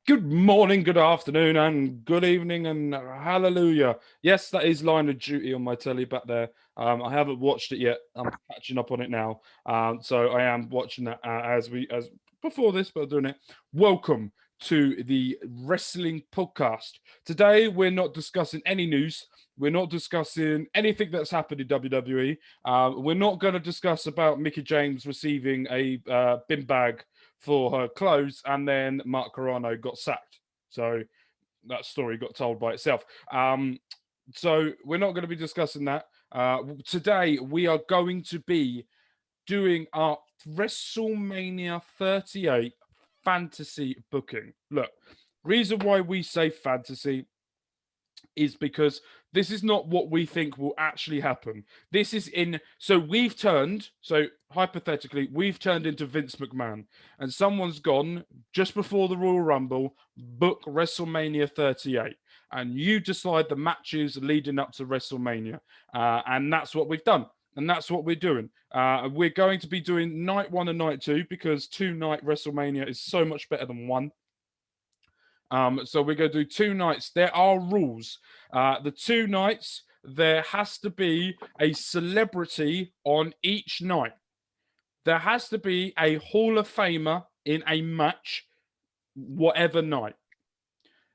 Good morning, good afternoon, and good evening, and hallelujah. Yes, that is Line of Duty on my telly back there. I haven't watched it yet. I'm catching up on it now. So I am watching that as before this, but I'm doing it. Welcome to the wrestling podcast. Today we're not discussing any news. We're not discussing anything that's happened in WWE. We're not going to discuss about Mickie James receiving a bin bag for her clothes, and then Mark Carrano got sacked. So that story got told by itself. So we're not going to be discussing that. Today, we are going to be doing our WrestleMania 38 fantasy booking. Look, reason why we say fantasy is because this is not what we think will actually happen. This is so hypothetically, we've turned into Vince McMahon, and someone's gone just before the Royal Rumble, book WrestleMania 38, and you decide the matches leading up to WrestleMania, and that's what we've done. And that's what we're doing. We're going to be doing night one and night two because two-night WrestleMania is so much better than one. So we're going to do 2 nights. There are rules. The 2 nights, there has to be a celebrity on each night. There has to be a Hall of Famer in a match, whatever night.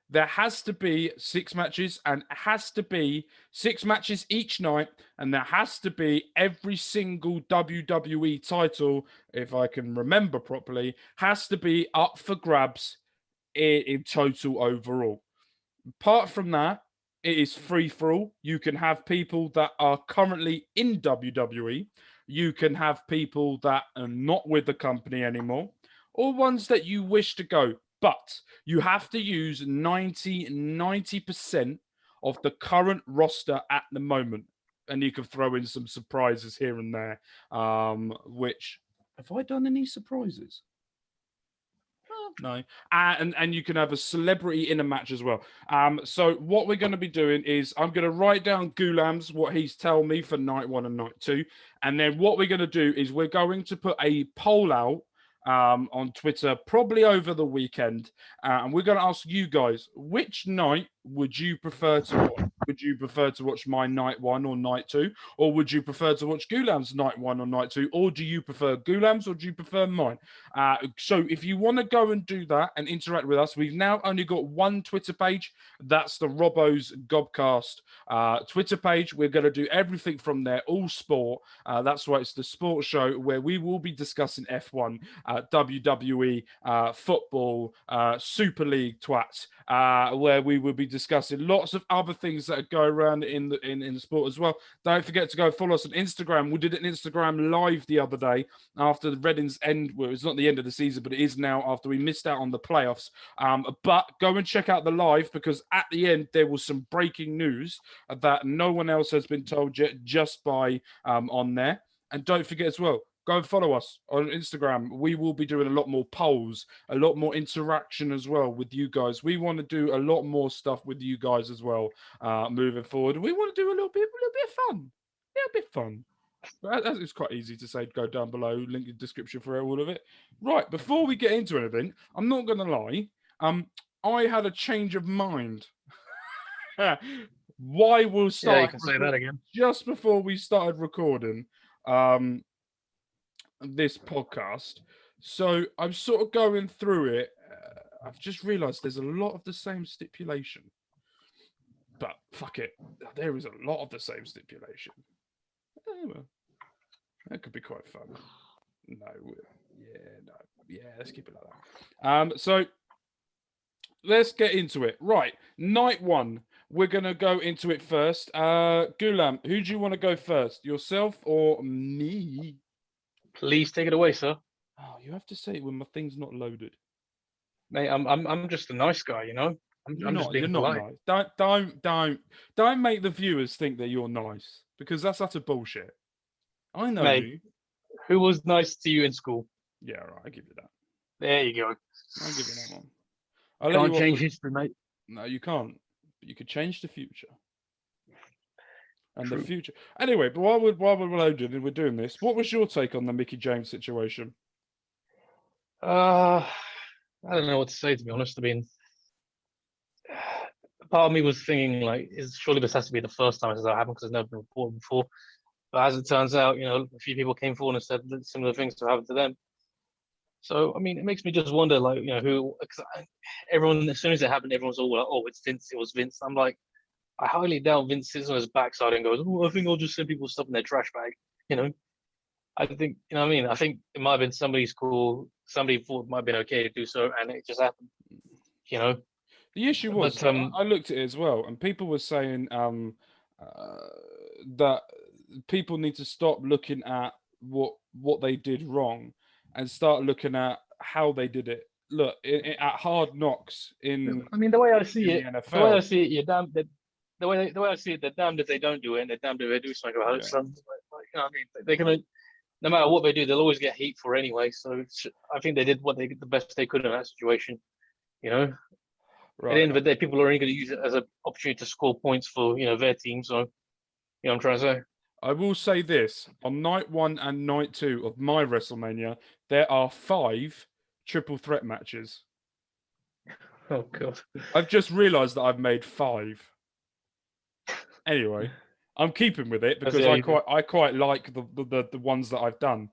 There has to be 6 matches, and it has to be 6 matches each night, and there has to be every single WWE title, if I can remember properly, has to be up for grabs in total overall. Apart from that, it is free for all. You can have people that are currently in WWE. You can have people that are not with the company anymore, or ones that you wish to go. But you have to use 90% of the current roster at the moment. And you can throw in some surprises here and there. Which, have I done any surprises? No, and you can have a celebrity in a match as well. So what we're going to be doing is I'm going to write down Ghulam's what he's telling me for night one and night two, and then what we're going to do is we're going to put a poll out on Twitter probably over the weekend, and we're going to ask you guys which night would you prefer to watch? Would you prefer to watch my night one or night two, or would you prefer to watch Ghulam's night one or night two, or do you prefer Ghulam's or do you prefer mine? So if you want to go and do that and interact with us, we've now only got one Twitter page. That's the Robbo's Gobcast Twitter page. We're going to do everything from there, all sport. That's why it's the sports show where we will be discussing F1, WWE, football, Super League twats, where we will be discussing lots of other things that go around in the sport as well. Don't forget to go follow us on Instagram. We did an Instagram live the other day after the Redding's end. Well, it's not the end of the season, but it is now after we missed out on the playoffs. But go and check out the live because at the end there was some breaking news that no one else has been told yet, just by on there. And don't forget as well, go and follow us on Instagram. We will be doing a lot more polls, a lot more interaction as well with you guys. We want to do a lot more stuff with you guys as well moving forward. We want to do a little bit of fun. Yeah, a bit fun. It's quite easy to say. Go down below, link in the description for all of it. Right, before we get into anything, I'm not going to lie. I had a change of mind. Why we'll start? Yeah, you can say that again. Just before we started recording this podcast, so I'm sort of going through it. I've just realised there's a lot of the same stipulation, but fuck it, there is a lot of the same stipulation. Well, that could be quite fun. Let's keep it like that. So let's get into it. Right, night one. We're gonna go into it first. Ghulam, who do you want to go first? Yourself or me? Please take it away, sir. Oh, you have to say it when my thing's not loaded. Mate, I'm just a nice guy, you know. I'm just being polite. Nice. Don't make the viewers think that you're nice because that's utter bullshit. I know Mate, you. who was nice to you in school? Yeah, right. I give you that. There you go. I'll give you that one. Can't change history, mate. No, you can't. But you could change the future. And True. the future. Anyway, but while we're loaded and we're doing this, what was your take on the Mickie James situation? I don't know what to say, to be honest. I mean, part of me was thinking like, surely this has to be the first time this has happened because it's never been reported before. But as it turns out, a few people came forward and said that similar things have happened to them. So I mean, it makes me just wonder, like, who? Cause everyone, as soon as it happened, everyone's all like, "Oh, it's Vince. It was Vince." I'm like, I highly doubt Vince sits on his backside and goes, "Oh, I think I'll just send people stuff in their trash bag." I think, what I mean? I think it might have been somebody's call. Somebody thought it might have been okay to do so, and it just happened. The issue was, But I looked at it as well, and people were saying that people need to stop looking at what they did wrong and start looking at how they did it. Look, at Hard Knocks in. I mean, the way I see in it, the NFL. the way I see it, you're damned. The way I see it, they're damned if they don't do it, and they're damned if they do something about it. Yeah. So, I mean, they're gonna, no matter what they do, they'll always get heat for it anyway. So I think they did the best they could in that situation. At the end of the day, people are only going to use it as an opportunity to score points for their team. So, I'm trying to say. I will say this: on night 1 and night 2 of my WrestleMania, there are 5 triple threat matches. Oh God! I've just realised that I've made 5. Anyway, I'm keeping with it because I quite like the ones that I've done.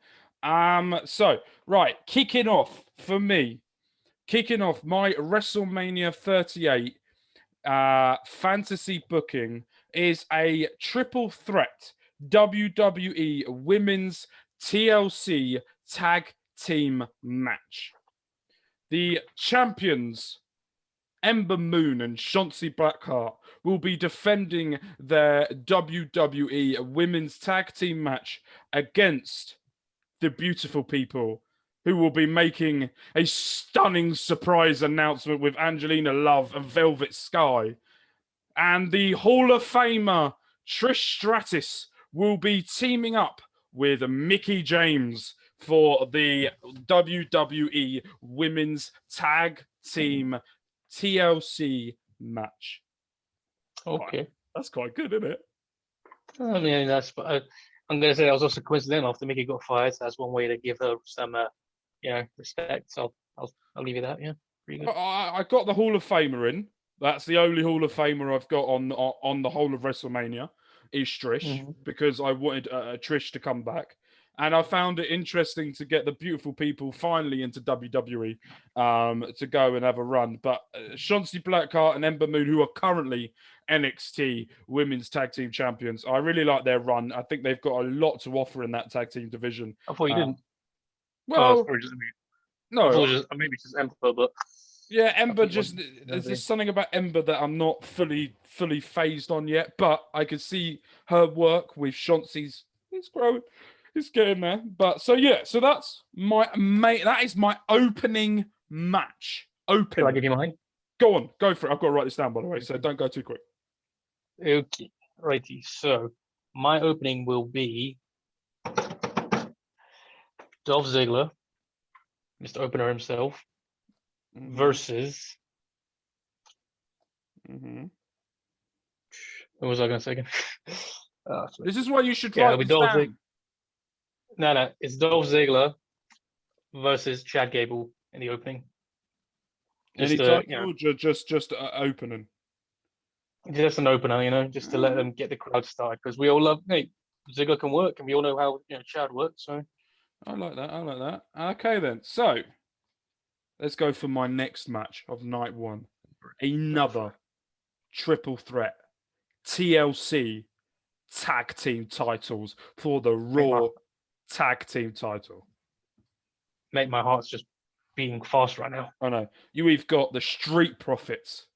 So right, kicking off my WrestleMania 38 fantasy booking is a triple threat WWE Women's TLC Tag Team match. The champions Ember Moon and Shotzi Blackheart will be defending their WWE Women's Tag Team match against the beautiful people, who will be making a stunning surprise announcement with Angelina Love and Velvet Sky. And the Hall of Famer Trish Stratus will be teaming up with Mickie James for the WWE Women's Tag Team TLC match. Okay. That's quite good, isn't it? I mean, I'm going to say that was also coincidental after Mickie got fired. So that's one way to give her some, respect. So I'll leave it at, yeah. Pretty good. I got the Hall of Famer in. That's the only Hall of Famer I've got on the whole of WrestleMania is Trish, because I wanted Trish to come back. And I found it interesting to get the beautiful people finally into WWE to go and have a run. But Shotzi Blackheart and Ember Moon, who are currently NXT Women's Tag Team Champions, I really like their run. I think they've got a lot to offer in that tag team division. I thought you didn't. Well, no. Maybe it's just Ember, but... Yeah, Ember there's something about Ember that I'm not fully phased on yet, but I can see her work with Shotzi's. It's growing. It's getting there. But so that's that is my opening match. Can I give you mine? Go on, go for it. I've got to write this down, by the way, so don't go too quick. Okay, righty. So my opening will be Dolph Ziggler, Mr. Opener himself, versus. What was I going to say again? This is why you should write this down. No, it's Dolph Ziggler versus Chad Gable in the opening. Just opening. Just an opener, just to let them get the crowd started, because we all love. Hey, Ziggler can work, and we all know how Chad works. So I like that. Okay, then. So let's go for my next match of night 1. Another triple threat TLC tag team titles for the Raw tag team title. Mate, my heart's just beating fast right now. I know. We've got the Street Profits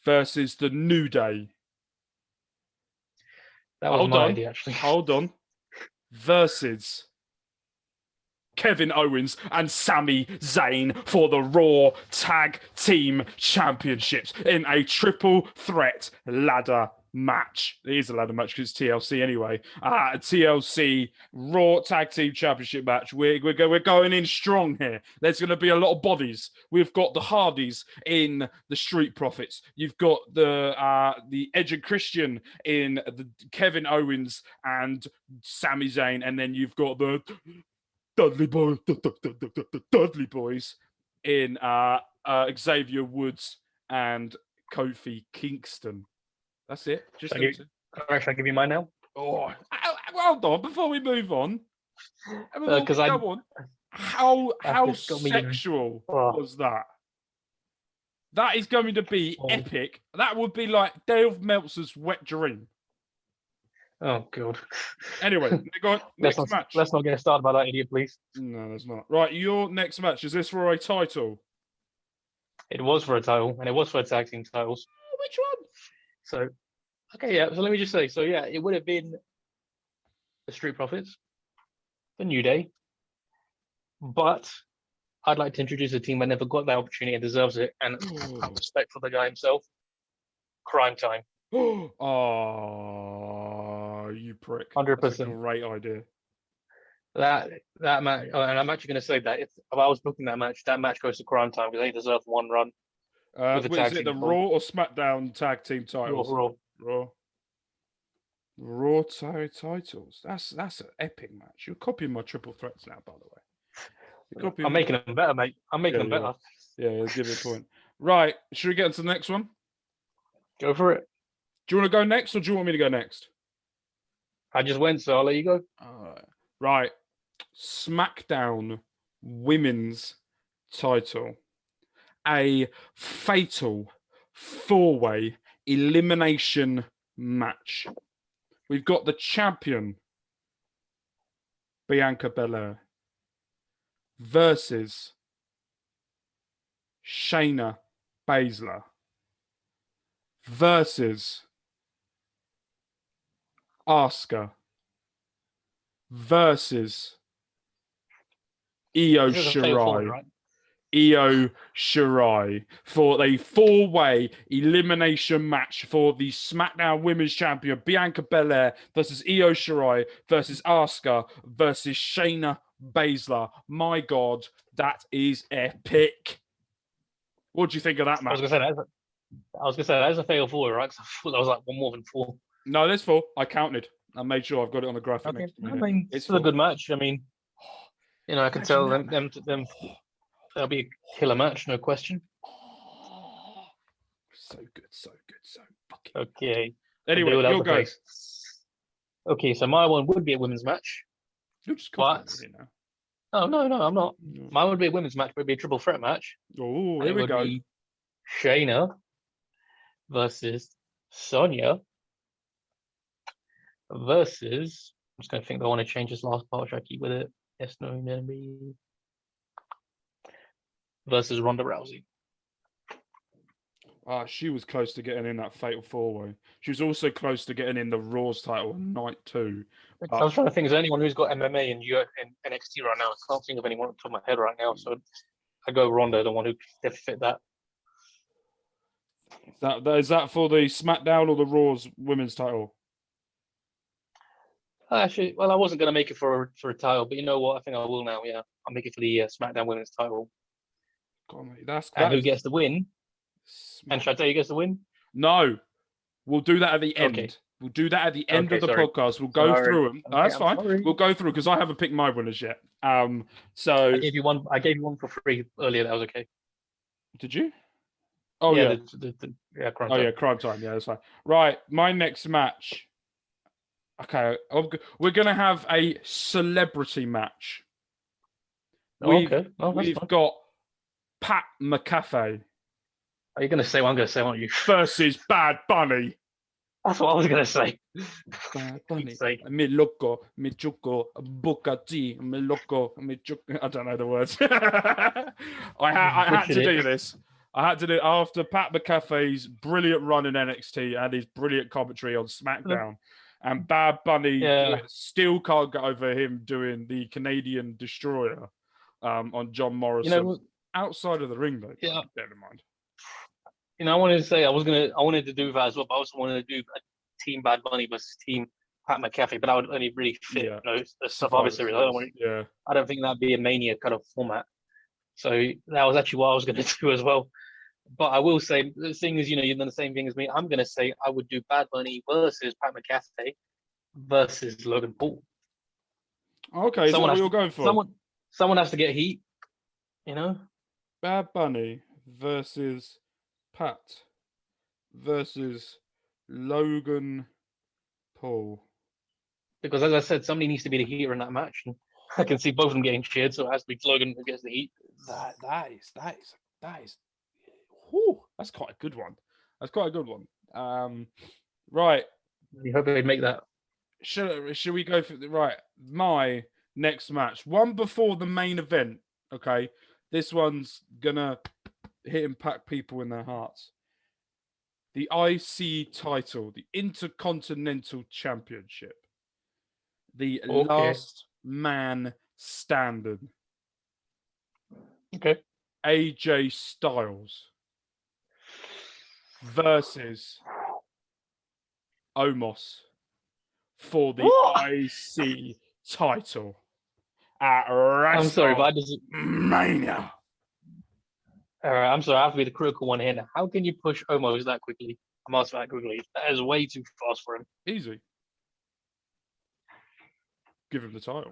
versus the New Day. That was my idea, actually. Hold on. Versus Kevin Owens and Sami Zayn for the Raw Tag Team Championships in a triple threat ladder match. It is a ladder match because it's TLC anyway. TLC Raw Tag Team Championship match. We're going in strong here. There's going to be a lot of bodies. We've got the Hardys in the Street Profits. You've got the Edge and Christian in the Kevin Owens and Sami Zayn, and then you've got the Dudley Boys in Xavier Woods and Kofi Kingston. That's it. Just Should I give you mine now? Oh, hold on. Before we move on, Because go on. How just got me in- sexual was that? That is going to be epic. That would be like Dave Meltzer's wet dream. Oh god. Anyway, go on. Next match. Let's not get started about that idiot, please. No, that's not. Right, your next match, is this for a title? It was for a title, and it was for a tag team titles. Which one? So, okay, yeah. So let me just say, so yeah, it would have been the Street Profits, the New Day, but I'd like to introduce a team that never got that opportunity and deserves it, and have respect for the guy himself. Crime Time. Oh, you prick! 100%. That's a great idea. That match, and I'm actually going to say that if I was booking that match goes to Crime Time because they deserve one run. Is it the Raw or SmackDown tag team titles? Raw titles. That's an epic match. You're copying my triple threats now, by the way. I'm making them better, mate. I'm making them better. Yeah, give it a point. Right, should we get into the next one? Go for it. Do you want to go next, or do you want me to go next? I just went, so I'll let you go. Right, SmackDown Women's Title, a fatal 4-way elimination match. We've got the champion Bianca Belair versus Shayna Baszler versus Asuka versus Io Shirai. Right? Io Shirai for the 4-way elimination match for the SmackDown Women's Champion Bianca Belair versus Io Shirai versus Asuka versus Shayna Baszler. My God, that is epic. What do you think of that match? I was gonna say that is a fatal 4, right? Because I thought that was like one more than 4. No, there's 4. I counted. I made sure I've got it on the graphic. Okay. I mean, it's still a good match. I mean, I can tell them. That'll be a killer match, no question. So good, so fucking okay. Anyway, you'll go. Okay, so my one would be a women's match. You're just confident now. Oh no, I'm not. No. Mine would be a women's match, but it'd be a triple threat match. Oh, here we go. Shayna versus Sonya versus. I'm just going to think. I want to change this last part. Should I keep with it? Yes, no, maybe. Versus Ronda Rousey. She was close to getting in that fatal 4-way. She was also close to getting in the Raw's title on night 2. I was trying to think, is there anyone who's got MMA and NXT right now? I can't think of anyone off the top of my head right now, so I go Ronda, the one who could fit that. Is that for the SmackDown or the Raw's women's title? Actually, well, I wasn't going to make it for a title, but you know what? I think I will now. Yeah, I'll make it for the SmackDown women's title. God, mate, who gets the win? And should I tell you who gets the win? No, we'll do that at the end. Okay. We'll do that at the end of the podcast. We'll go through them. Okay, that's fine. We'll go through because I haven't picked my winners yet. So I gave you one. I gave you one for free earlier. That was okay. Did you? Oh yeah. Crime Time. Crime Time. Yeah, that's fine. Right, my next match. Okay, we're gonna have a celebrity match. We've got Pat McAfee. Are you going to say what I'm going to say, aren't you? Versus Bad Bunny. That's what I was going to say. Bad Bunny. Me loco, me chuco, Bukati, me loco, me chuco. I don't know the words. I had to do this. I had to do it after Pat McAfee's brilliant run in NXT and his brilliant commentary on SmackDown. And Bad Bunny still can't get over him doing the Canadian Destroyer on John Morrison. Outside of the ring, though. Yeah. Never mind. I wanted to say I wanted to do that as well, but I also wanted to do a Team Bad Bunny versus Team Pat McAfee, but that would only really fit the Survivor Series. I don't think that'd be a Mania kind of format. So that was actually what I was going to do as well. But I will say, the thing is, you've done the same thing as me. I'm going to say I would do Bad Bunny versus Pat McAfee versus Logan Paul. Okay, so what you're going for? Someone has to get heat, Bad Bunny versus Pat versus Logan Paul. Because as I said, somebody needs to be the heater in that match. And I can see both of them getting cheered, so it has to be Logan who gets the heat. That is. Whew, that's quite a good one. That's quite a good one. Right. You hope they make that. Should we go for the right? My next match, one before the main event. Okay, this one's gonna hit and pack people in their hearts. The IC title, the Intercontinental Championship, the last man standing. Okay. AJ Styles versus Omos for the IC title at WrestleMania. I'm sorry, but I just. Mania. All right, I'm sorry. I have to be the critical one here. Now. How can you push Omos that quickly? Omos that quickly? That is way too fast for him. Easy. Give him the title.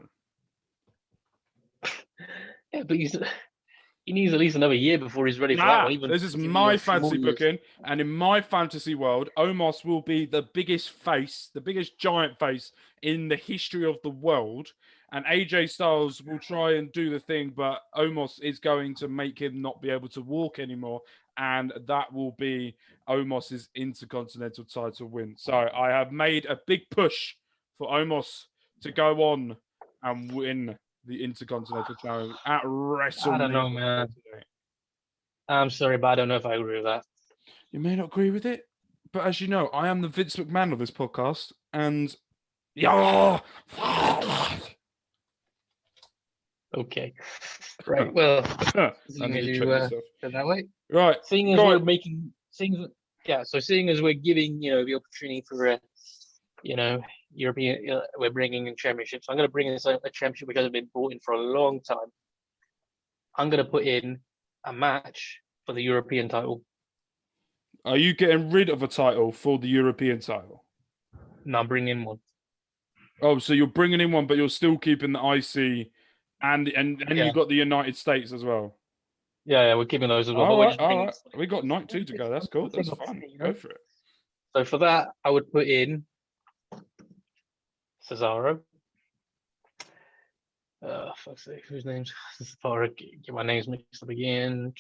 Yeah, but he needs at least another year before he's ready for that one. Even this is my fantasy booking, and in my fantasy world, Omos will be the biggest face, the biggest giant face in the history of the world. And AJ Styles will try and do the thing, but Omos is going to make him not be able to walk anymore. And that will be Omos's Intercontinental title win. So I have made a big push for Omos to go on and win the Intercontinental title at WrestleMania. I don't know, man. I'm sorry, but I don't know if I agree with that. You may not agree with it, but as you know, I am the Vince McMahon of this podcast, and Okay, right. Well, I need to check myself. That way, right? Seeing as we're making, so seeing as we're giving the opportunity for European, we're bringing in championships. I'm going to bring in a championship which hasn't been brought in for a long time. I'm going to put in a match for the European title. Are you getting rid of a title for the European title? No, I'm bringing in one. Oh, so you're bringing in one, but you're still keeping the IC, and you've got the United States as well. Yeah, we're keeping those as well. All right. We got night 2 to go. That's cool. That's fun. Go for it. So for that, I would put in Cesaro. Fuck's sake, whose names? Cesaro, get my names mixed up again.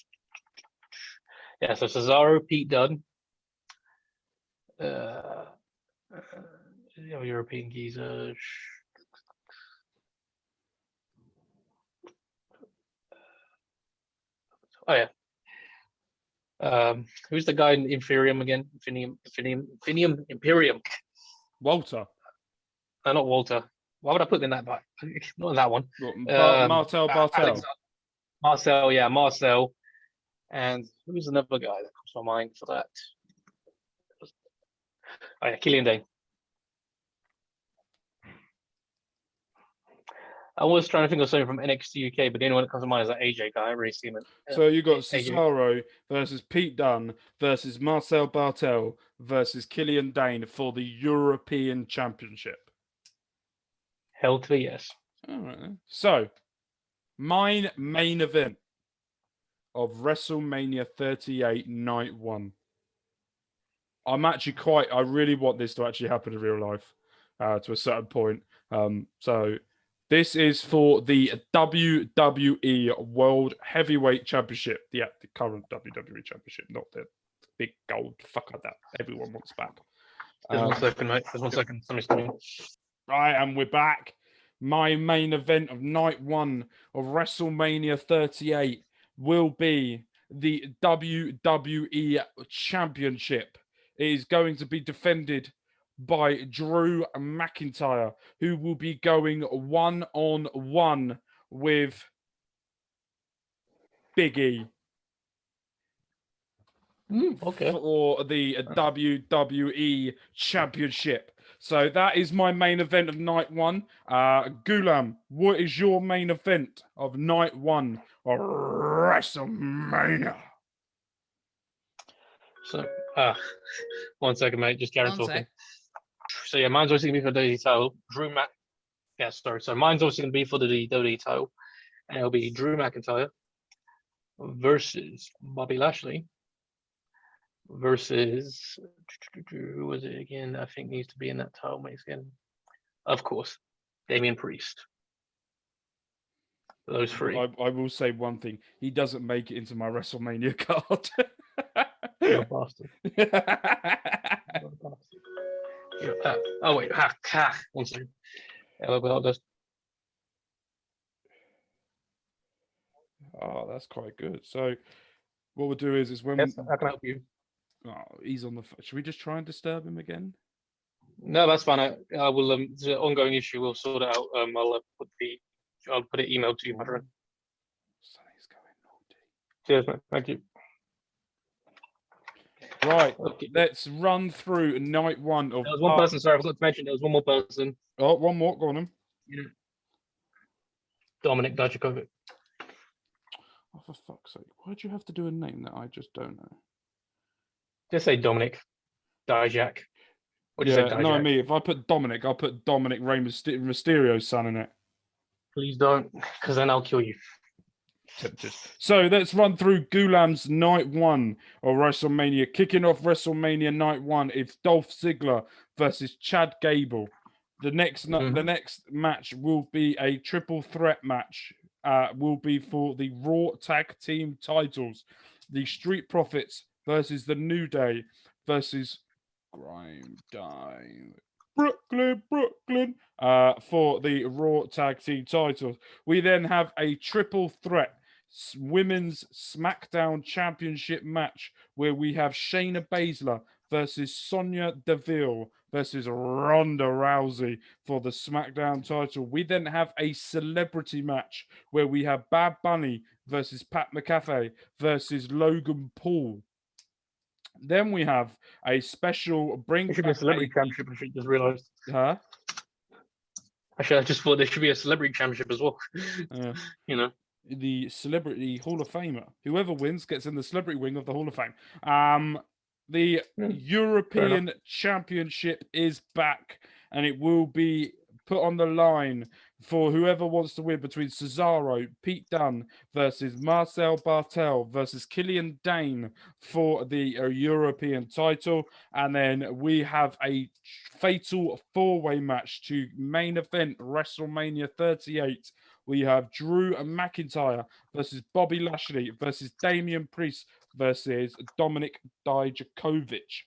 Yeah, so Cesaro, Pete Dunne. European geezer. Oh yeah. Who's the guy in Imperium again? Imperium. Walter. No, not Walter. Why would I put in that? Not that one. Martel Bartel. Marcel, yeah, Marcel. And who's another guy that comes to my mind for that? Oh yeah, Killian Dane. I was trying to think of something from NXT UK, but the only one that comes to mind is that AJ guy. I haven't really seen it. So you got Cesaro versus Pete Dunne versus Marcel Bartel versus Killian Dane for the European Championship. Hell to the yes. All right. Then. So, my main event of WrestleMania 38 Night 1. I really want this to actually happen in real life to a certain point. So this is for the WWE World Heavyweight Championship. Yeah, the current WWE Championship, not the big gold. Fuck that. Everyone wants back. There's 1 second, mate. There's 1 second. Somebody's coming. Right, and we're back. My main event of night 1 of WrestleMania 38 will be the WWE Championship. It is going to be defended by Drew McIntyre, who will be going 1-on-1 with Big E. Okay. For the WWE Championship. So that is my main event of night 1. Ghulam, what is your main event of night 1 of WrestleMania? So, 1 second, mate. Just Garen talking. So yeah, mine's obviously gonna be for the WWE title. So mine's obviously gonna be for the WWE title, and it'll be Drew McIntyre versus Bobby Lashley versus who was it again? I think needs to be in that title mix again. Of course, Damian Priest. Those three. I will say one thing: he doesn't make it into my WrestleMania card. You're a bastard. You're a bastard. Oh wait, 1 second. Yeah, well, that's Oh, that's quite good. So, what we'll do is when yes, I can help you. he's on the. Should we just try and disturb him again? No, that's fine. I will. It's an ongoing issue. We'll sort it out. I'll put an email to you, my friend. Sonny's going naughty. Cheers, man. Thank you. Right, Okay. let's run through night one of. There was one person. Sorry, I forgot to mention. There was one more person. Oh, one more. Go on him. Yeah. Dominic Dijakovic. Oh, for fuck's sake! Why'd you have to do a name that I just don't know? Just say Dominic Dijak. No, I mean, if I put Dominic, I'll put Dominic Rey Mysterio's son in it. Please don't, because then I'll kill you. So let's run through Ghulam's night one of WrestleMania. Kicking off WrestleMania night one, it's Dolph Ziggler versus Chad Gable. The next match will be a triple threat match. Will be for the Raw Tag Team titles. The Street Profits versus the New Day versus Grime Time. Brooklyn, for the Raw Tag Team titles. We then have a triple threat women's Smackdown Championship match where we have Shayna Baszler versus Sonya Deville versus Ronda Rousey for the Smackdown title. We then have a celebrity match where we have Bad Bunny versus Pat McAfee versus Logan Paul. Then we have a special There should be a celebrity championship. I just realised. Huh? Actually, I just thought there should be a celebrity championship as well. You know, the celebrity Hall of Famer. Whoever wins gets in the celebrity wing of the Hall of Fame. The European Championship is back, and it will be put on the line for whoever wants to win between Cesaro, Pete Dunne versus Marcel Bartel versus Killian Dane for the European title. And then we have a fatal four-way match to main event WrestleMania 38. We have Drew McIntyre versus Bobby Lashley versus Damian Priest versus Dominic Dijakovic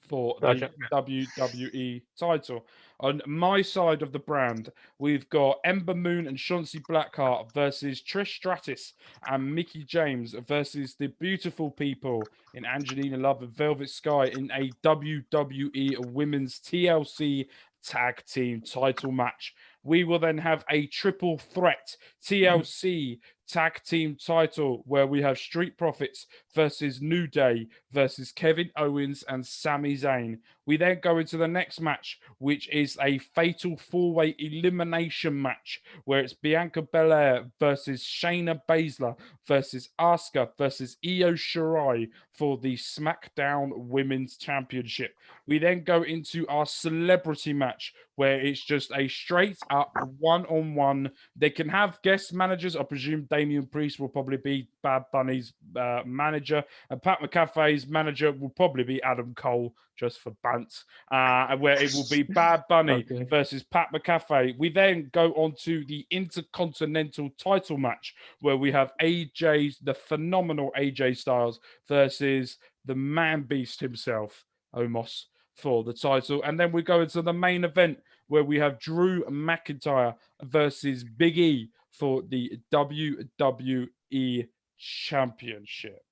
for the WWE title. On my side of the brand, we've got Ember Moon and Chauncey Blackheart versus Trish Stratus and Mickie James versus the beautiful people in Angelina Love and Velvet Sky in a WWE Women's TLC Tag Team title match. We will then have a triple threat TLC Tag Team title where we have Street Profits versus New Day versus Kevin Owens and Sami Zayn. We then go into the next match, which is a fatal four-way elimination match where it's Bianca Belair versus Shayna Baszler versus Asuka versus Io Shirai for the SmackDown Women's Championship. We then go into our celebrity match where it's just a straight up one-on-one. They can have guest managers. I presume Damian Priest will probably be Bad Bunny's manager, and Pat McAfee's manager will probably be Adam Cole, just for bants, where it will be Bad Bunny versus Pat McAfee. We then go on to the Intercontinental title match where we have the phenomenal AJ Styles versus the man beast himself, Omos, for the title. And then we go into the main event where we have Drew McIntyre versus Big E for the WWE Championship.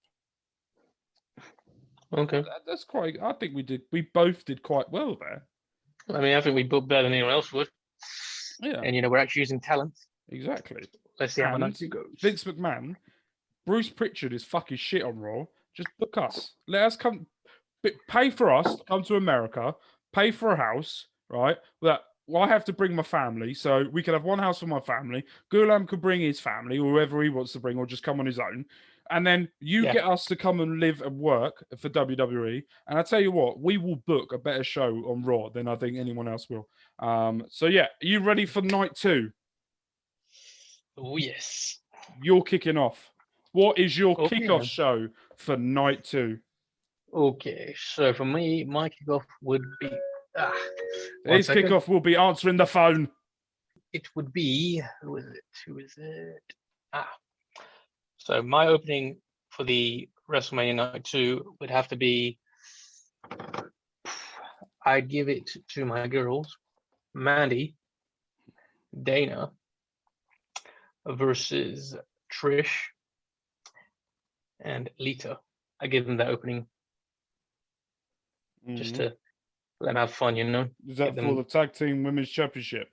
Okay. That's quite, I think we both did quite well there. I mean, I think we booked better than anyone else would. Yeah. And, we're actually using talent. Exactly. Let's see how nice it goes. Vince McMahon, Bruce Pritchard is fucking shit on Raw. Just book us. Let us come, pay for us to come to America, pay for a house, right? I have to bring my family, so we can have one house for my family. Ghulam could bring his family, or whoever he wants to bring, or just come on his own. And then you get us to come and live and work for WWE. And I tell you what, we will book a better show on Raw than I think anyone else will. So yeah, are you ready for night two? Oh, yes. You're kicking off. What is your kickoff show for night two? Okay, so for me, my kickoff would be. One His second. kickoff will be answering the phone. It would be. Who is it? Who is it? So my opening for the WrestleMania Night 2 would have to be. I'd give it to my girls, Mandy, Dana versus Trish and Lita. I give them that opening just to let them have fun, you know. Is that for the tag team women's championship?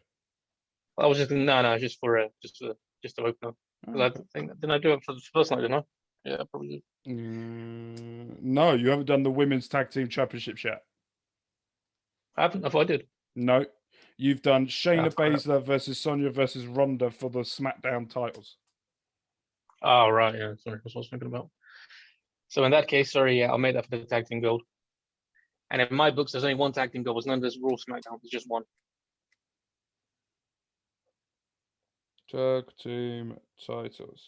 I was just no, just to open up. Because I think didn't I do it for the first night, didn't I? Yeah, I probably did. No, you haven't done the women's tag team championship yet. I haven't. I thought I did. No, you've done Shayna Baszler versus Sonya versus Ronda for the Smackdown titles. Oh right, yeah. Sorry, that's what I was thinking about. So in that case, sorry, yeah, I'll make that for the tag team gold. And in my books, there's only one tag team gold. It's none of this Raw Smackdown. There's just one. Tag team titles.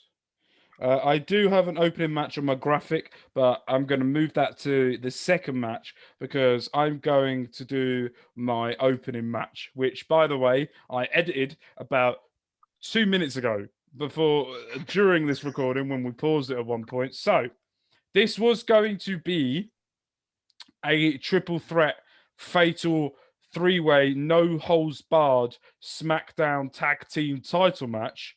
I do have an opening match on my graphic, but I'm going to move that to the second match because I'm going to do my opening match, which, by the way, I edited about 2 minutes ago during this recording when we paused it at one point. So this was going to be a triple threat fatal three-way no holds barred SmackDown tag team title match.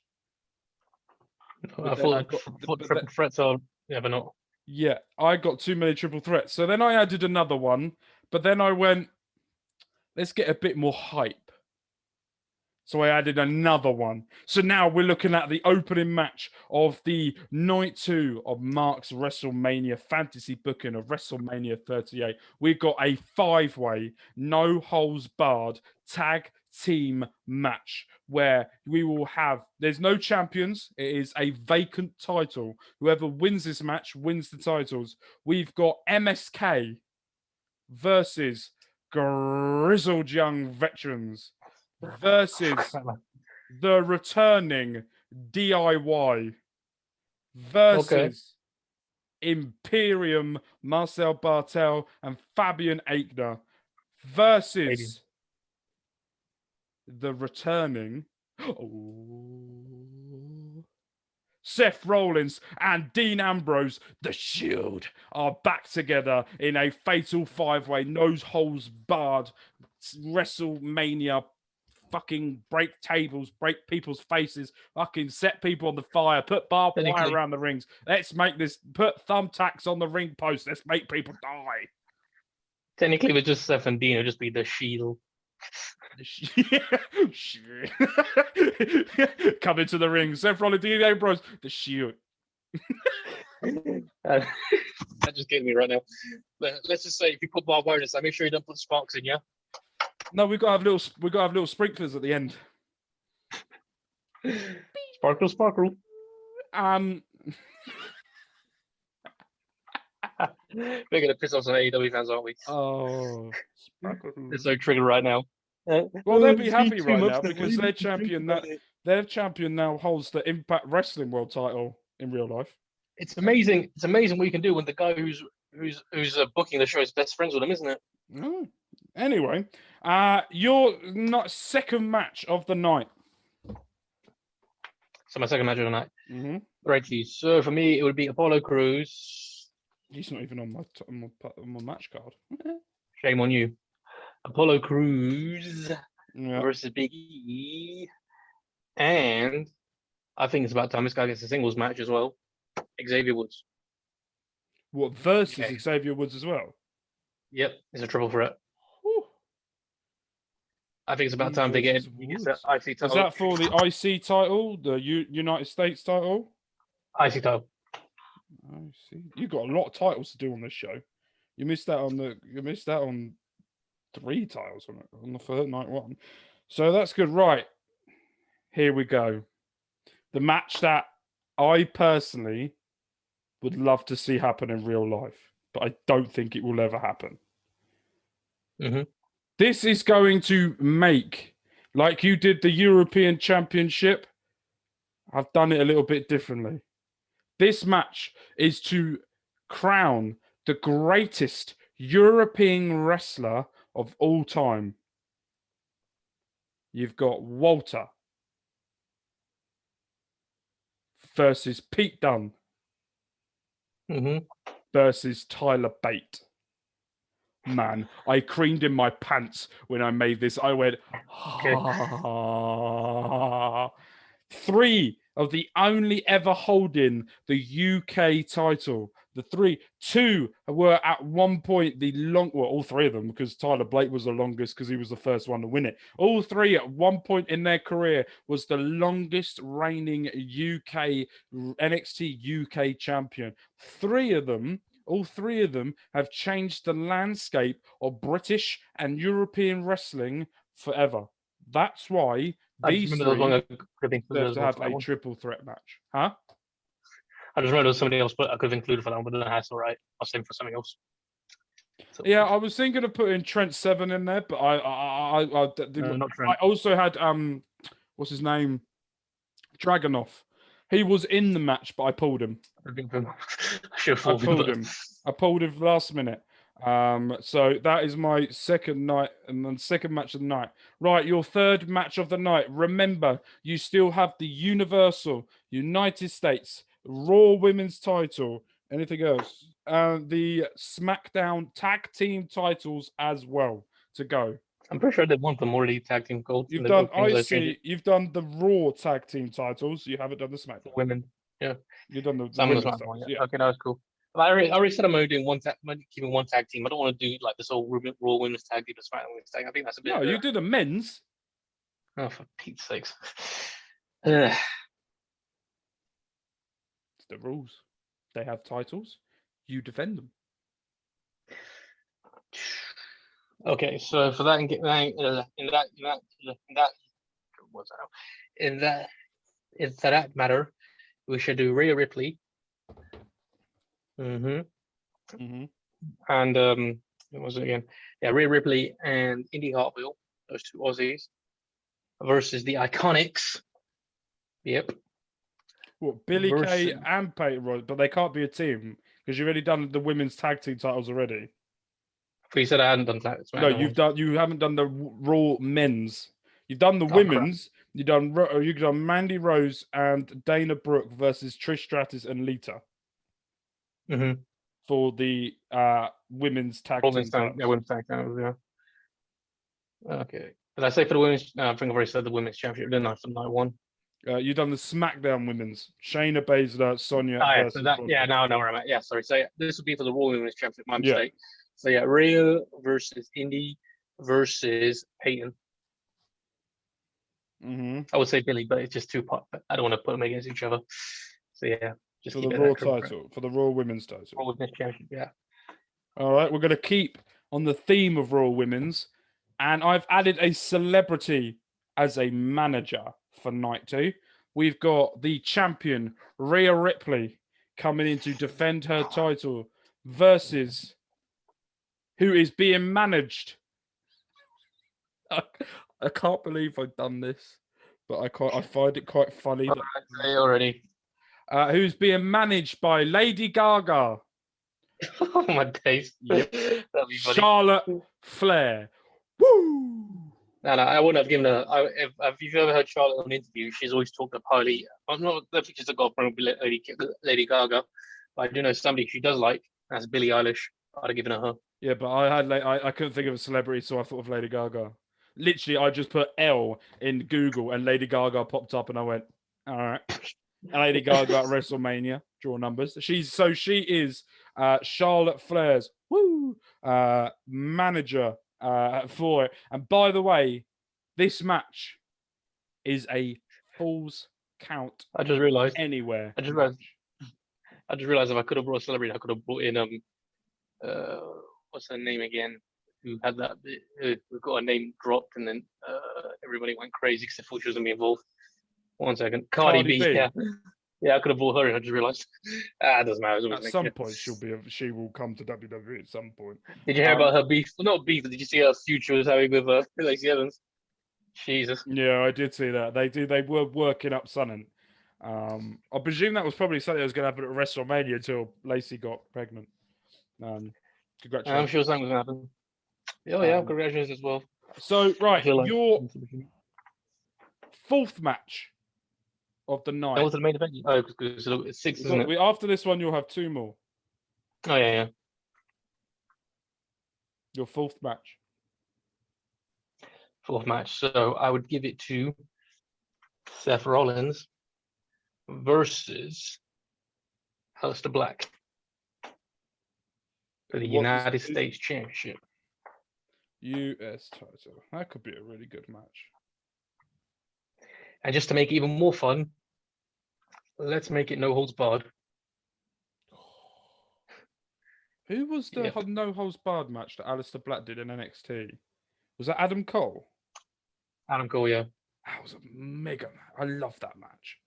I thought triple threats are but not. Yeah, I got too many triple threats. So then I added another one, but then I went, let's get a bit more hype. So I added another one. So now we're looking at the opening match of the night 2 of Mark's WrestleMania fantasy booking of WrestleMania 38. We've got a 5-way, no holds barred tag team match where we will have, there's no champions. It is a vacant title. Whoever wins this match wins the titles. We've got MSK versus grizzled young veterans versus the returning DIY versus Imperium, Marcel Bartel and Fabian Aichner versus the returning Seth Rollins and Dean Ambrose, the Shield, are back together in a fatal 5-way, no holds barred WrestleMania. Fucking break tables, break people's faces, fucking set people on the fire, put barbed wire around the rings. Let's make this, put thumbtacks on the ring post. Let's make people die. Technically, with just Seth and Dean, it'll just be the Shield. Come into the ring. Seth Rollins, Dean Ambrose, the Shield. That just gave me right now. Let's just say if you put barbed wire in this, make sure you don't put sparks in, yeah? No, we gotta have little sprinklers at the end. Sparkle, sparkle. We're gonna piss off some AEW fans, aren't we? Oh, they're so triggered right now. Well, they'll be happy right now because their champion now holds the Impact Wrestling World Title in real life. It's amazing. It's amazing what you can do when the guy who's booking the show is best friends with him, isn't it? Oh. Anyway, your second match of the night. So my second match of the night. Mm-hmm. Right, so for me, it would be Apollo Crews. He's not even on my match card. Shame on you. Apollo Crews versus Big E. And I think it's about time this guy gets a singles match as well. Xavier Woods. What, versus Xavier Woods as well? Yep, it's a triple threat. I think it's about time they get the IC title. Is that for the IC title, the United States title? IC title. I see. You got a lot of titles to do on this show. You missed out on 3 titles on the third night one. So that's good. Right. Here we go. The match that I personally would love to see happen in real life, but I don't think it will ever happen. Mm-hmm. This is going to make, like you did the European Championship, I've done it a little bit differently. This match is to crown the greatest European wrestler of all time. You've got Walter versus Pete Dunne versus Tyler Bate. Man, I creamed in my pants when I made this. I went, Three of the only ever holding the UK title. Two were at one point all three of them, because Tyler Blake was the longest because he was the first one to win it. All three at one point in their career was the longest reigning NXT UK champion. All three of them have changed the landscape of British and European wrestling forever. That's why these three deserve to have a triple threat match. Huh? I just remember there was somebody else I could have included for that one, but that's all right. I was thinking for something else. So, yeah, I was thinking of putting Trent Seven in there, but I also had what's his name? Dragunov. He was in the match, but I pulled him. I pulled him last minute. So that is my second night and then second match of the night. Right, your third match of the night. Remember, you still have the Universal United States Raw Women's Title. Anything else? The Smackdown Tag Team titles as well to go. I'm pretty sure they won them already, tag team gold. You've done you've done the Raw Tag Team titles. You haven't done the SmackDown. Women, yeah. You've done the women's titles. Yeah. Okay, that was cool. I already said I'm only doing keeping one tag team. I don't want to do like this whole Raw Women's Tag Team, SmackDown Women's Tag. I think that's a bit. No, you did a men's. Oh, for Pete's sakes! It's the rules. They have titles. You defend them. Okay, so for that, in that matter, we should do Rhea Ripley. And what was it again? Yeah, Rhea Ripley and Indy Hartwell, those two Aussies, versus the Iconics. Yep. What, Billy Kay and Peyton Royce, but they can't be a team because you've already done the women's tag team titles already. But you said I hadn't done that. No, you haven't done the Raw men's. You've done the women's. You've done Mandy Rose and Dana Brooke versus Trish Stratus and Lita. For the women's tag team. Women's tag team, yeah. Okay. Did I say for the women's? I think I've already said the women's championship, didn't I, for night one? You've done the SmackDown women's. Shayna Baszler, Sonya. Now where I'm at. Yeah, sorry. So this would be for the Raw Women's Championship. My mistake. So yeah, Rhea versus Indy versus Peyton. I would say Billy, but it's just two part. I don't want to put them against each other. So yeah, just for the Raw title, for the Raw Women's title. Raw Women's Championship, yeah. All right, we're going to keep on the theme of Raw Women's, and I've added a celebrity as a manager for night 2. We've got the champion Rhea Ripley coming in to defend her title versus who is being managed. I can't believe I've done this, but I find it quite funny. Who's being managed by Lady Gaga. Oh my days! Yep. Charlotte Flair. Woo! No, I wouldn't have given her. If you've ever heard Charlotte on an interview, she's always talked up highly. I don't think she's a girlfriend with Lady Gaga, but I do know somebody she does like. That's Billie Eilish. I'd have given her. Yeah, but I couldn't think of a celebrity, so I thought of Lady Gaga. Literally, I just put L in Google, and Lady Gaga popped up, and I went, all right. Lady Gaga at WrestleMania, draw numbers. She is Charlotte Flair's manager for it. And by the way, this match is a Falls Count. I just realized anywhere. I just realized if I could have brought a celebrity, I could have brought in what's her name again? Who had that? Who got a name dropped, and then everybody went crazy because they thought she was gonna be involved. 1 second. Cardi B. Yeah, I could have brought her in. I just realized. It doesn't matter. At some point, she will come to WWE at some point. Did you hear about her beef? Well, not beef, but did you see her feud she was having with Lacey Evans? Jesus. Yeah, I did see that. They were working up something. I presume that was probably something that was going to happen at WrestleMania until Lacey got pregnant. I'm Congratulations. sure something's gonna happen. Oh yeah, congratulations as well. So I right, feel like your fourth match of the that night. was the main event. Oh, because it's 6, isn't it? After this one, you'll have 2 more. Oh yeah. Your fourth match. Fourth match. So I would give it to Seth Rollins versus Aleister Black for the United States Championship. US title. That could be a really good match. And just to make it even more fun, let's make it no holds barred. Who was the no holds barred match that Aleister Black did in NXT? Was that Adam Cole? Adam Cole, yeah. That was a mega match. I love that match.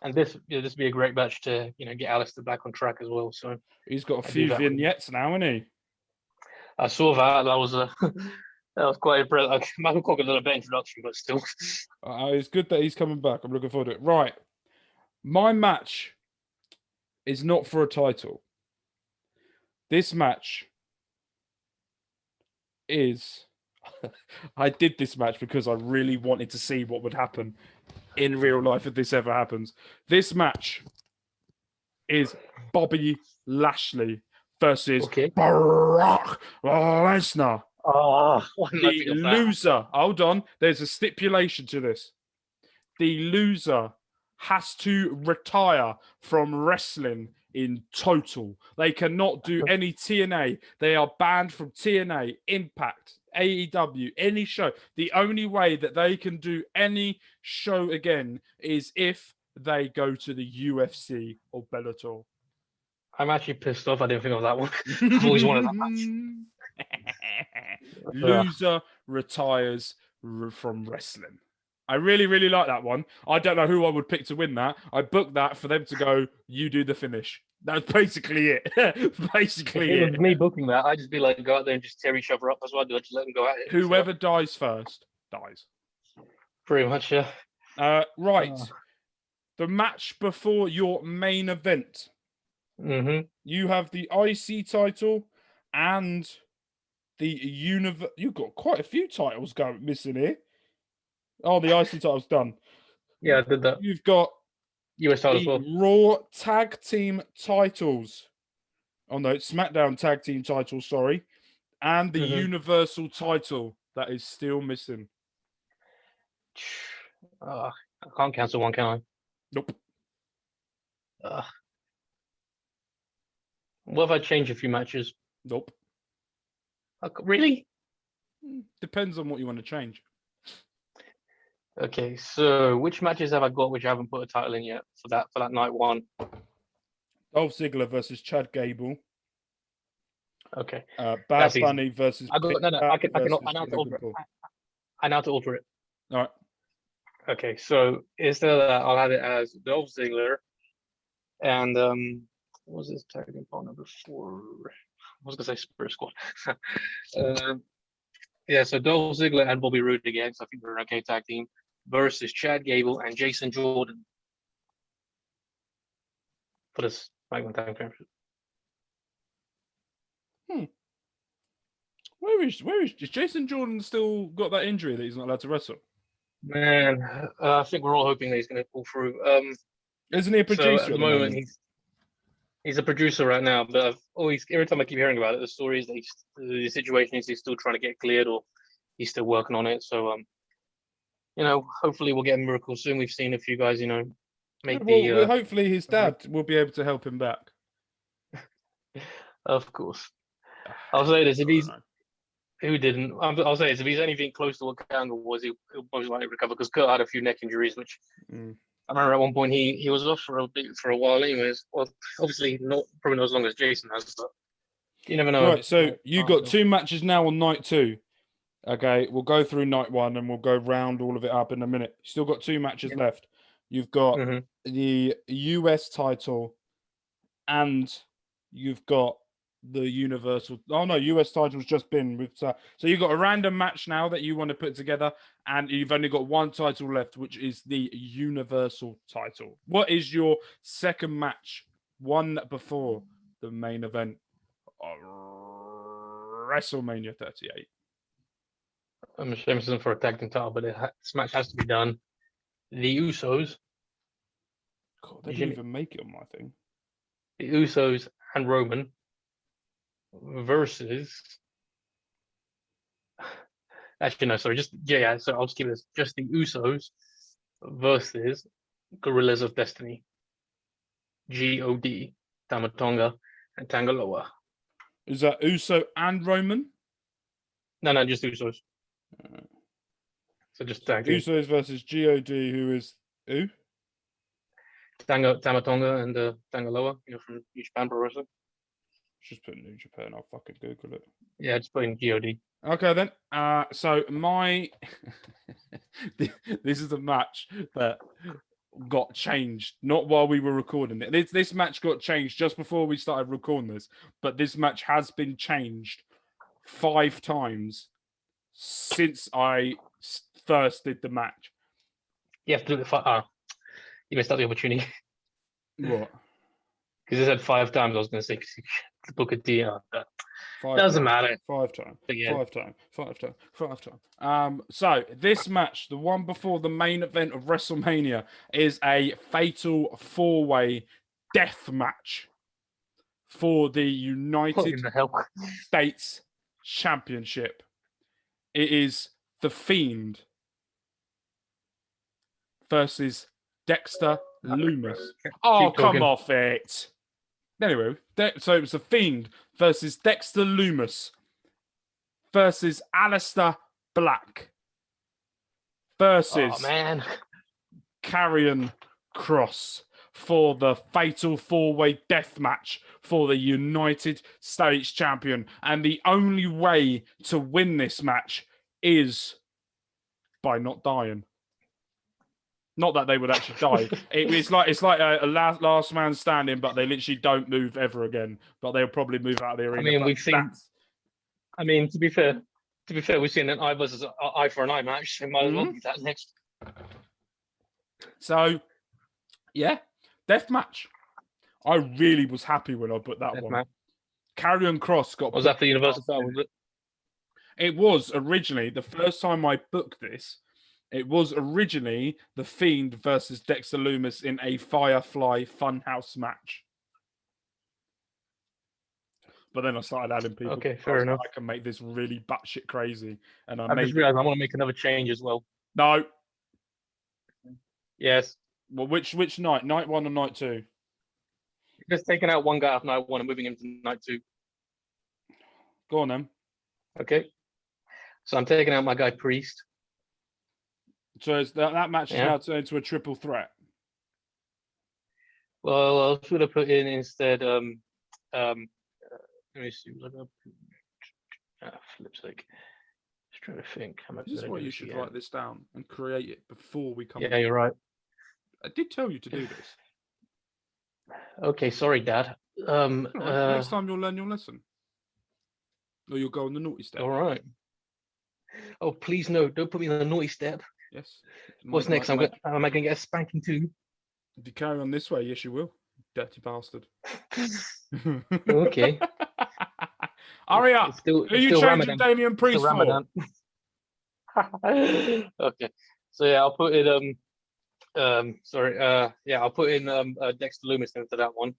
And this would be a great match to get Aleister Black on track as well. So he's got a few vignettes now, hasn't he? I saw that. That was that was quite impressive. Michael Cole got a little bit introduction, but still. It's good that he's coming back. I'm looking forward to it. Right, my match is not for a title. This match is. I did this match because I really wanted to see what would happen in real life if this ever happens. This match is Bobby Lashley versus Brock Lesnar. The loser. Hold on. There's a stipulation to this. The loser has to retire from wrestling in total. They cannot do any TNA. They are banned from TNA, Impact, AEW, any show. The only way that they can do any show again is if they go to the UFC or Bellator. I'm actually pissed off I didn't think of that one. I've always wanted that match. Loser retires from wrestling. I really, really like that one. I don't know who I would pick to win that. I booked that for them to go, you do the finish. That's basically it. Basically if it was me booking that, I'd just be like, go out there and just tear each other up. That's what I do. I just let them go at it. Whoever dies first, dies. Pretty much, yeah. Right. The match before your main event. Mm-hmm. You have the IC title and the You've got quite a few titles missing here. Oh, the IC title's done. Yeah, I did that. You've got US title as well. Raw tag team titles. Oh no, Smackdown tag team title, sorry. And the Universal title that is still missing. I can't cancel one, can I? Nope. What if I change a few matches? Nope. Really? Depends on what you want to change. Okay, so which matches have I got which I haven't put a title in yet for that night one? Dolph Ziggler versus Chad Gable. Okay. Bad Bunny versus. I know how to alter it. I know how to alter it. All right. Okay, so instead of that, I'll have it as Dolph Ziggler and what was this tag team partner before? I was gonna say Spirit Squad. Yeah, so Dolph Ziggler and Bobby Roode again, so I think they're an okay tag team, versus Chad Gable and Jason Jordan for this SmackDown Tag Championship. Where is Jason Jordan still got that injury that he's not allowed to wrestle? Man, I think we're all hoping that he's going to pull through. Isn't he a producer? So at the moment, he's a producer right now, but every time I keep hearing about it, the story is that the situation is he's still trying to get cleared or he's still working on it. So, hopefully we'll get a miracle soon. We've seen a few guys, hopefully his dad will be able to help him back. Of course. I'll say this, if he's I'll say this, if he's anything close to what Angle was, he'll most likely recover because Kurt had a few neck injuries, which I remember at one point he was off for a while anyways. Well, obviously probably not as long as Jason has, but you never know. Right, so you got 2 matches now on night 2. Okay, we'll go through night 1 and we'll go round all of it up in a minute. Still got 2 matches left. You've got the US title and you've got the Universal. Oh no, US title's just been with. So you've got a random match now that you want to put together, and you've only got 1 title left, which is the Universal title. What is your second match? One before the main event WrestleMania 38. I'm ashamed this isn't for a tag team title, but this match has to be done. The Usos, God, they didn't even make it on my thing. the Usos and Roman versus. Actually, no, sorry, So I'll just keep this. Just the Usos versus Gorillas of Destiny, God, Tamatonga, and Tangaloa. Is that Uso and Roman? No, just Usos. So just tag team. Usos versus God, who is who? Tamatonga and Tangaloa, from New Japan Pro Wrestling. Just put New Japan. I'll fucking Google it. Yeah, just put in God. Okay then. So my this is a match that got changed. Not while we were recording it. This match got changed just before we started recording this. But this match has been changed 5 times since I first did the match. You have to do it. You missed out the opportunity. What? Because it said 5 times. I was going to say the Booker T. Doesn't matter. 5 times. Yeah. 5 times. So this match, the one before the main event of WrestleMania, is a fatal 4-way death match for the United States Championship. It is The Fiend versus Dexter Lumis. Oh, come off it. Anyway, so it was The Fiend versus Dexter Lumis versus Aleister Black versus Karrion Kross for the fatal 4-way death match for the United States Champion. And the only way to win this match is by not dying. Not that they would actually die. It's like a last man standing, but they literally don't move ever again. But they'll probably move out of the arena. I mean, we've seen. I mean, to be fair, we've seen an eye versus eye for an eye match. So might as well do that next. So, yeah, death match. I really was happy when I put that Death one. match. Karrion Kross got. Was that the Universal title? Was it? It was originally the first time I booked this. It was originally The Fiend versus Dexter Lumis in a Firefly Funhouse match. But then I started adding people. Okay, fair enough. I can make this really batshit crazy. And I just realized I want to make another change as well. No. Yes. Well, which night? Night 1 or night 2? Just taking out one guy off night 1 and moving him to night 2. Go on then. Okay. So I'm taking out my guy Priest. So that match is now turned into a triple threat. Well, I should have put in instead. Let me see. Flip's sake. Just trying to think. This is why you should write this down and create it before we come. Yeah, you're right. I did tell you to do this. Okay, sorry, Dad. Next time you'll learn your lesson, or you'll go on the naughty step. All right. Oh, please no! Don't put me on the naughty step. Yes. What's next? Am I going to get a spanking too? If you carry on this way, yes, you will. Dirty bastard. Okay. Hurry up. Who are you changing Damian Priest for? Okay. So yeah, I'll put it. I'll put in Dexter Lumis into that one.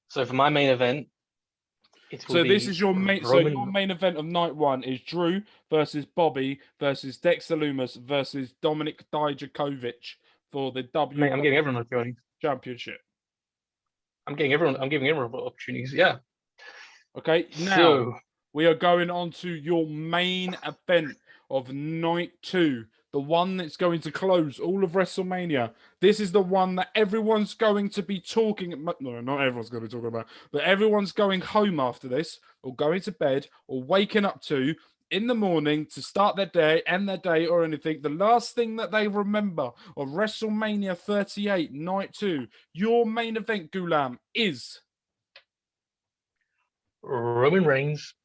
So for my main event, this is your main. So your main event of night 1 is Drew versus Bobby versus Dexter Lumis versus Dominic Dijakovic for the WWE. I'm giving everyone opportunities. Championship. I'm giving everyone opportunities. Yeah. Okay. Now we are going on to your main event of night 2. The one that's going to close all of WrestleMania. This is the one that everyone's going to be talking about. No, not everyone's going to be talking about, but everyone's going home after this, or going to bed, or waking up to in the morning to start their day, end their day, or anything. The last thing that they remember of WrestleMania 38, night 2, your main event, Ghulam, is Roman Reigns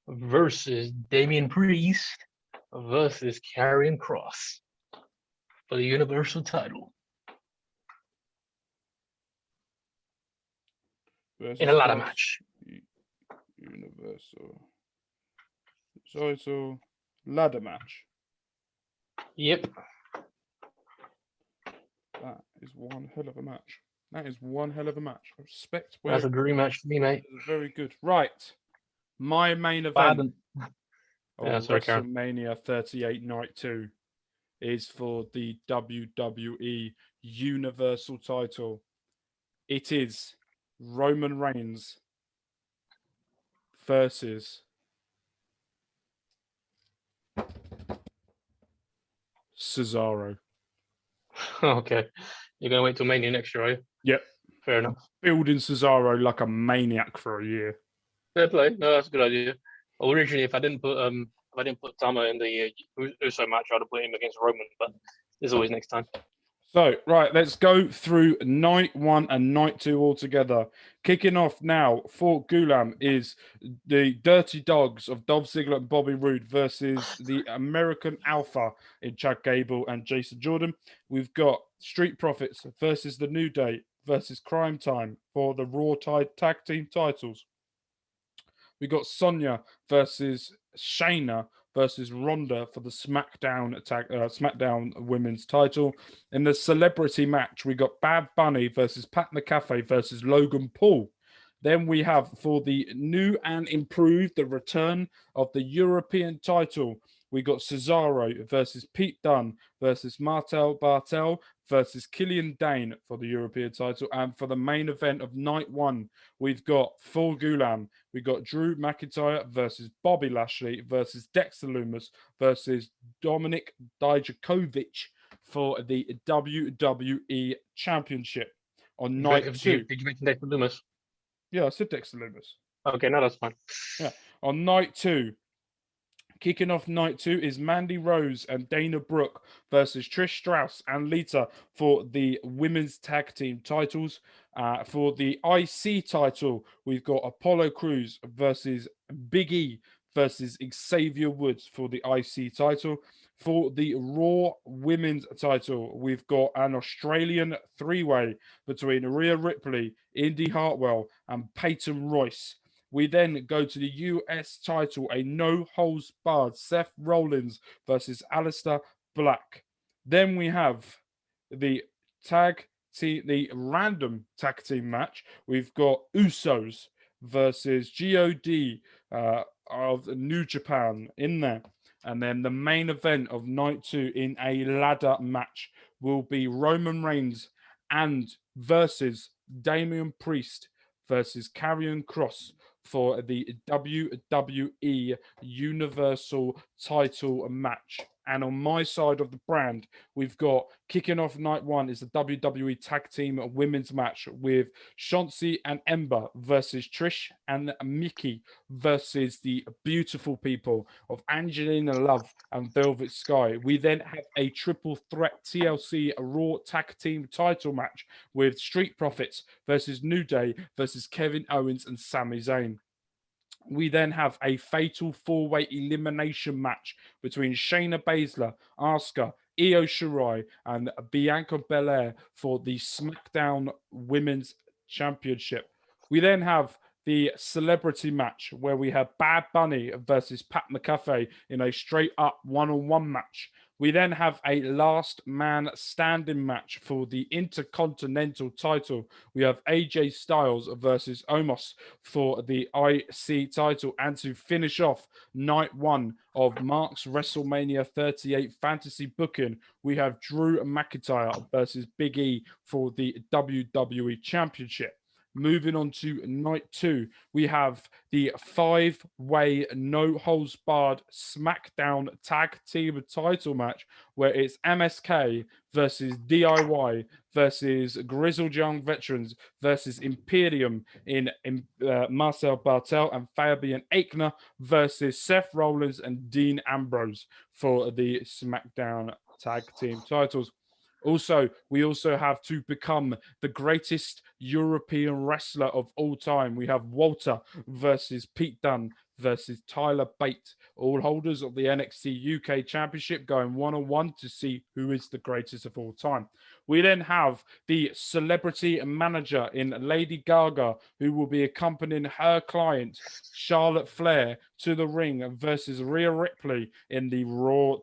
versus Damian Priest versus Karrion Kross for the Universal title. In a ladder match. Universal Title ladder match. Yep. That is one hell of a match. That is one hell of a match. I respect where That's a dream match for me, mate. very good. Right. My main Bad event and of sorry, Karen. WrestleMania 38 Night 2 is for the WWE Universal Title. It is Roman Reigns versus Cesaro. Okay. You're gonna wait till Mania next year, are you? Yep. Fair enough. Building Cesaro like a maniac for a year. Fair play. No, that's a good idea. Originally, if I didn't put Tama in the Uso match, I'd have put him against Roman. But there's always next time. So, right, let's go through night 1 and night 2 all together. Kicking off now for Ghulam is the Dirty Dogs of Dolph Ziggler and Bobby Roode versus the American Alpha in Chad Gable and Jason Jordan. We've got Street Profits versus The New Day versus Crime Time for the Raw Tag Team titles. We got Sonya versus Shayna versus Ronda for the Smackdown Women's title. In the celebrity match, we got Bad Bunny versus Pat McAfee versus Logan Paul. Then we have for the new and improved the return of the European title. We got Cesaro versus Pete Dunne versus Martel Bartel versus Killian Dane for the European title. And for the main event of night 1, we've got for Ghulam, we got Drew McIntyre versus Bobby Lashley versus Dexter Lumis versus Dominic Dijakovic for the WWE Championship on night 2. Did you mention Dexter Lumis? Yeah, I said Dexter Lumis. Okay, no, that's fine. Yeah, on night 2. Kicking off night 2 is Mandy Rose and Dana Brooke versus Trish Stratus and Lita for the women's tag team titles. For the IC title, we've got Apollo Crews versus Big E versus Xavier Woods for the IC title. For the Raw women's title, we've got an Australian three-way between Rhea Ripley, Indy Hartwell, and Peyton Royce. We then go to the US title, a no-holds-barred Seth Rollins versus Aleister Black. Then we have the random tag team match. We've got Usos versus God of New Japan in there. And then the main event of night 2 in a ladder match will be Roman Reigns and versus Damian Priest versus Karrion Kross for the WWE Universal Title match. And on my side of the brand, we've got kicking off night 1 is the WWE Tag Team Women's match with Chauncey and Ember versus Trish and Mickey versus the beautiful people of Angelina Love and Velvet Sky. We then have a triple threat TLC Raw Tag Team title match with Street Profits versus New Day versus Kevin Owens and Sami Zayn. We then have a fatal 4-way elimination match between Shayna Baszler, Asuka, Io Shirai, and Bianca Belair for the SmackDown Women's Championship. We then have the celebrity match where we have Bad Bunny versus Pat McAfee in a straight up one-on-one match. We then have a last man standing match for the Intercontinental title. We have AJ Styles versus Omos for the IC title. And to finish off night 1 of Mark's WrestleMania 38 fantasy booking, we have Drew McIntyre versus Big E for the WWE Championship. Moving on to night 2, we have the 5-way no-holds-barred SmackDown Tag Team title match where it's MSK versus DIY versus Grizzled Young Veterans versus Imperium in Marcel Bartel and Fabian Aichner versus Seth Rollins and Dean Ambrose for the SmackDown Tag Team titles. Also, we also have to become the greatest European wrestler of all time. We have Walter versus Pete Dunne versus Tyler Bate, all holders of the NXT UK Championship, going one-on-one to see who is the greatest of all time. We then have the celebrity manager in Lady Gaga, who will be accompanying her client, Charlotte Flair, to the ring versus Rhea Ripley in the Raw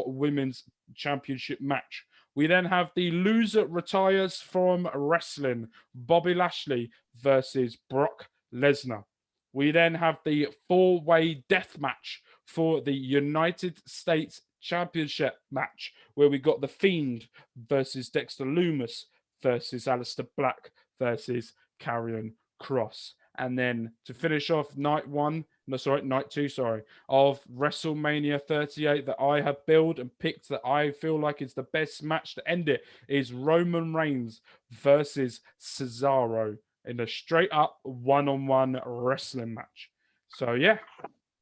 Women's Championship match. We then have the loser retires from wrestling, Bobby Lashley versus Brock Lesnar. We then have the four-way death match for the United States Championship match, where we got The Fiend versus Dexter Lumis versus Aleister Black versus Karrion Kross. And then to finish off night two, of WrestleMania 38 that I have built and picked that I feel like is the best match to end it is Roman Reigns versus Cesaro in a straight up one-on-one wrestling match. So yeah,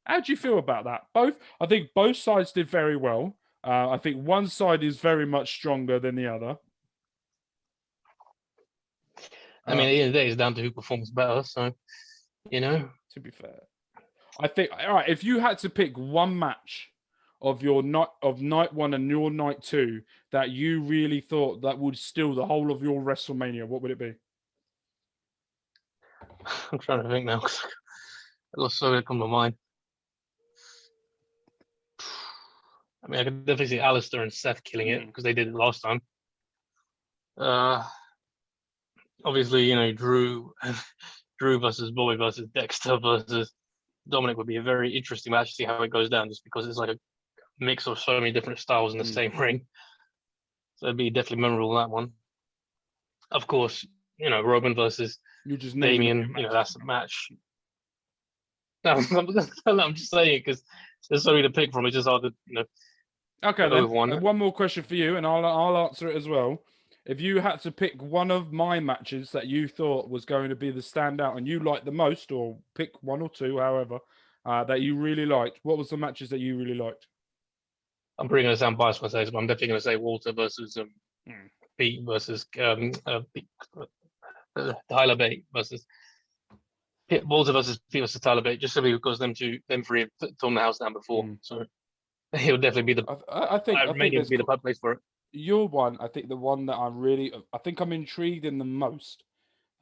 how do you feel about that? I think both sides did very well. I think one side is very much stronger than the other. I mean, at the end of the day, it's down to who performs better. So, To be fair, I think, all right, if you had to pick one match of your night one and your night two that you really thought that would steal the whole of your WrestleMania, what would it be? I'm trying to think now. I lost so many come to mind. I mean, I could definitely see Aleister and Seth killing it because they did it last time. Obviously, Drew versus Bobby versus Dexter versus Dominic would be a very interesting match to see how it goes down, just because it's like a mix of so many different styles in the same ring. So it'd be definitely memorable, that one. Of course, Roman versus Damian, that's a match. No, I'm just saying, because there's so many to pick from. It's just hard to, Okay, then. One more question for you, and I'll answer it as well. If you had to pick one of my matches that you thought was going to be the standout and you liked the most, or pick one or two, however, that you really liked, what was the matches that you really liked? I'm probably going to sound biased when I say this, but I'm definitely going to say Walter versus Pete versus Tyler Bate versus Walter versus Pete versus Tyler Bate, just simply because them three have torn the house down before. So it would definitely be I think be the pub place for it. Your one, I think the one that I'm intrigued in the most.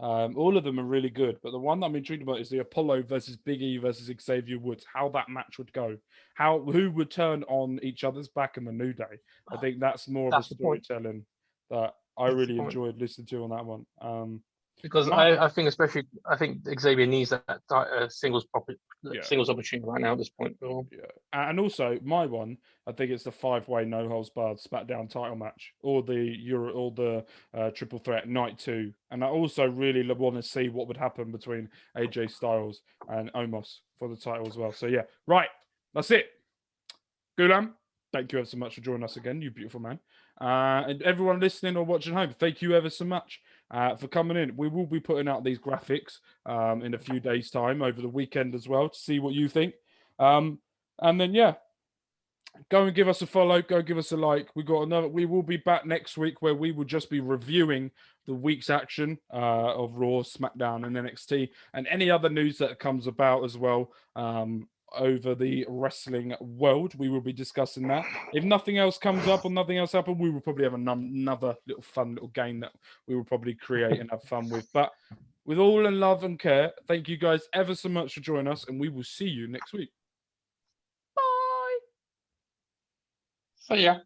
All of them are really good, but the one that I'm intrigued about is the Apollo versus Big E versus Xavier Woods. How that match would go, who would turn on each other's back in the New Day. I think that's more of a storytelling that I really enjoyed listening to on that one. Because I think Xavier needs that singles opportunity right now at this point. Yeah, and also my one, I think it's the 5-way no holds barred Smackdown title match, or the triple threat night 2, and I also really want to see what would happen between AJ Styles and Omos for the title as well. So yeah, right, that's it. Ghulam, thank you ever so much for joining us again, you beautiful man. And everyone listening or watching home, thank you ever so much for coming in. We will be putting out these graphics in a few days' time over the weekend as well to see what you think. And then, yeah, go and give us a follow. Go give us a like. We will be back next week where we will just be reviewing the week's action of Raw, SmackDown, and NXT, and any other news that comes about as well. Over the wrestling world, we will be discussing that. If nothing else comes up or nothing else happens, we will probably have another fun little game that we will probably create and have fun with. But with all in love and care, thank you guys ever so much for joining us, and we will see you next week. Bye. So yeah.